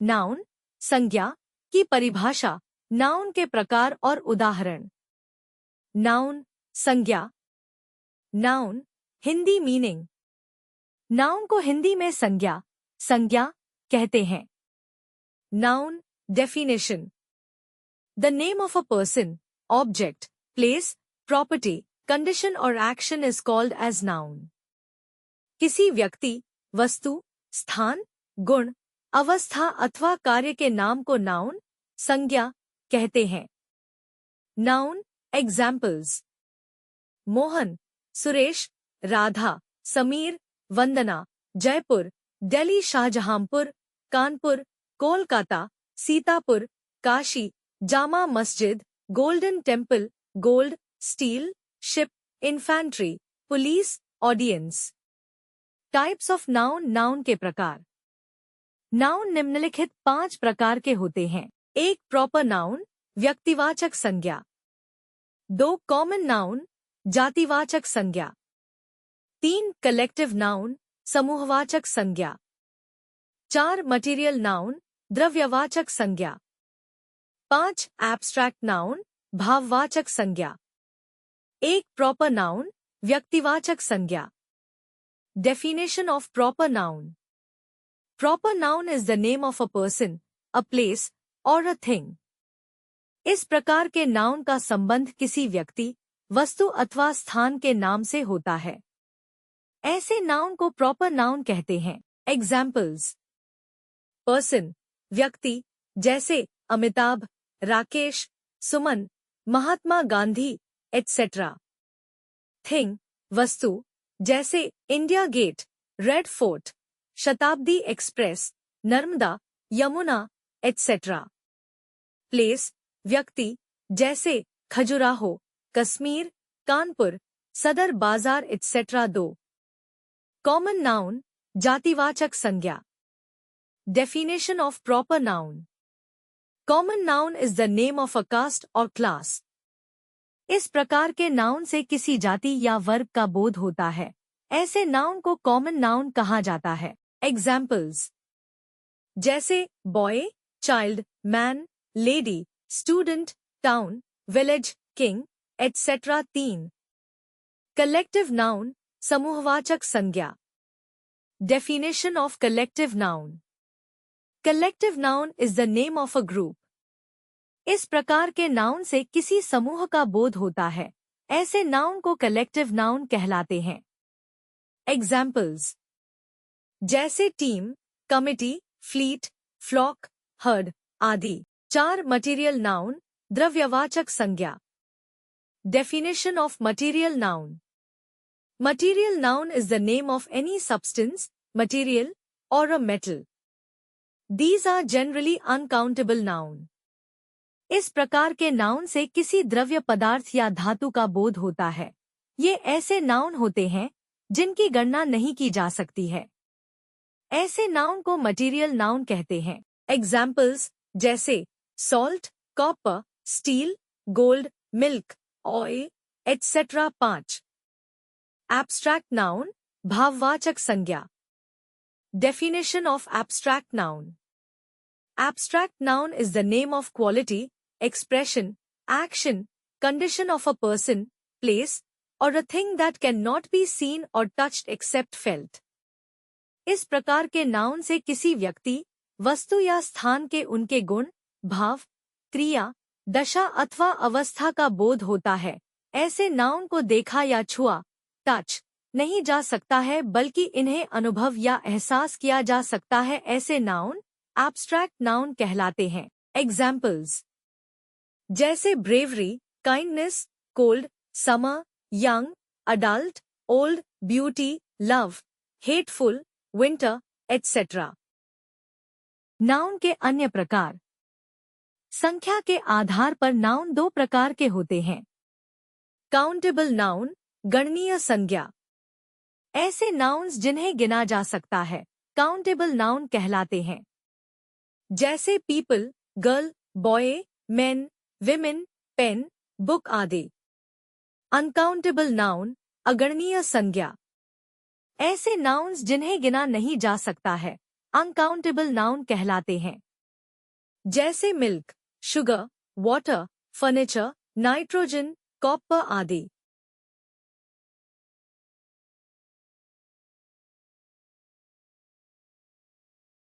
Noun संज्ञा की परिभाषा, नाउन के प्रकार और उदाहरण। नाउन संज्ञा। Noun Hindi meaning. नाउन को हिंदी में संज्ञा कहते हैं। Noun definition. The name of a person, object, place, property, condition और action is called as noun. किसी व्यक्ति, वस्तु, स्थान, गुण, अवस्था अथवा कार्य के नाम को नाउन संज्ञा कहते हैं। Noun examples. Mohan, Suresh, Radha, Sameer, Vandana, Jaipur, Delhi, Shahjahanpur, Kanpur, Kolkata, Sitapur, Kashi, Jama Masjid, Golden Temple, gold, steel, ship, infantry, police, audience. Types of noun. Noun के प्रकार। नाउन निम्नलिखित 5 प्रकार के होते हैं। 1 प्रॉपर नाउन, व्यक्तिवाचक संज्ञा। 2 कॉमन नाउन, जातिवाचक संज्ञा। 3 कलेक्टिव नाउन, समूहवाचक संज्ञा। 4 मटेरियल नाउन, द्रव्यवाचक संज्ञा। 5 एब्स्ट्रैक्ट नाउन, भाववाचक संज्ञा। 1 प्रॉपर नाउन, व्यक्तिवाचक संज्ञा। Definition of proper noun. Proper noun is the name of a person, a place, or a thing. इस प्रकार के नाउन का संबंध किसी व्यक्ति, वस्तु अथवा स्थान के नाम से होता है। ऐसे नाउन को प्रॉपर नाउन कहते हैं। एग्जाम्पल्स। पर्सन व्यक्ति, जैसे अमिताभ, राकेश, सुमन, महात्मा गांधी, एटसेट्रा। थिंग वस्तु, जैसे इंडिया गेट, रेड फोर्ट, शताब्दी express, Narmada, Yamuna, etcetera. Place व्यक्ति, जैसे खजुराहो, कश्मीर, कानपुर, सदर बाजार, एटसेट्रा। 2 कॉमन नाउन, जातिवाचक संज्ञा। Definition of proper noun. Common noun is the name of a caste और क्लास। इस प्रकार के नाउन से किसी जाति या वर्ग का बोध होता है। ऐसे नाउन को कॉमन नाउन कहा जाता है। एग्जाम्पल्स। जैसे boy, child, man, lady, student, town, village, king, etcetera. 3 collective noun, समूहवाचक संज्ञा। Definition of collective noun. Collective noun is the name of a group. इस प्रकार के नाउन से किसी समूह का बोध होता है। ऐसे नाउन को कलेक्टिव नाउन कहलाते हैं। एग्जाम्पल्स। जैसे team, committee, fleet, flock, herd आदि। 4 मटेरियल नाउन, द्रव्यवाचक संज्ञा। Definition of material noun. Material noun is the name of any substance, material, और a metal. These are generally uncountable noun. इस प्रकार के नाउन से किसी द्रव्य पदार्थ या धातु का बोध होता है। ये ऐसे नाउन होते हैं जिनकी गणना नहीं की जा सकती है। ऐसे नाउन को मटेरियल नाउन कहते हैं। एग्जाम्पल्स जैसे salt, copper, steel, gold, milk, oil, etcetera. 5 abstract noun, भाववाचक संज्ञा। Definition of abstract noun. Abstract noun is the name of quality, expression, action, condition of a person, place, or a thing that cannot be seen or touched except felt. इस प्रकार के noun से किसी व्यक्ति, वस्तु या स्थान के उनके गुण, भाव, क्रिया, दशा अथवा अवस्था का बोध होता है। ऐसे नाउन को देखा या छुआ, टच, नहीं जा सकता है बल्कि इन्हें अनुभव या एहसास किया जा सकता है। ऐसे नाउन एब्स्ट्रैक्ट नाउन कहलाते हैं। एग्जाम्पल्स जैसे bravery, kindness, cold, summer, young, adult, old, beauty, love, hateful, winter, etcetera. Noun के अन्य प्रकार। संख्या के आधार पर नाउन 2 प्रकार के होते हैं। काउंटेबल नाउन, गणनीय संज्ञा। ऐसे नाउन्स जिन्हें गिना जा सकता है काउंटेबल नाउन कहलाते हैं। जैसे people, girl, boy, men, women, pen, book आदि। अनकाउंटेबल नाउन, अगणनीय संज्ञा। ऐसे नाउन्स जिन्हें गिना नहीं जा सकता है अनकाउंटेबल नाउन कहलाते हैं। जैसे milk, sugar, water, furniture, nitrogen, copper आदि।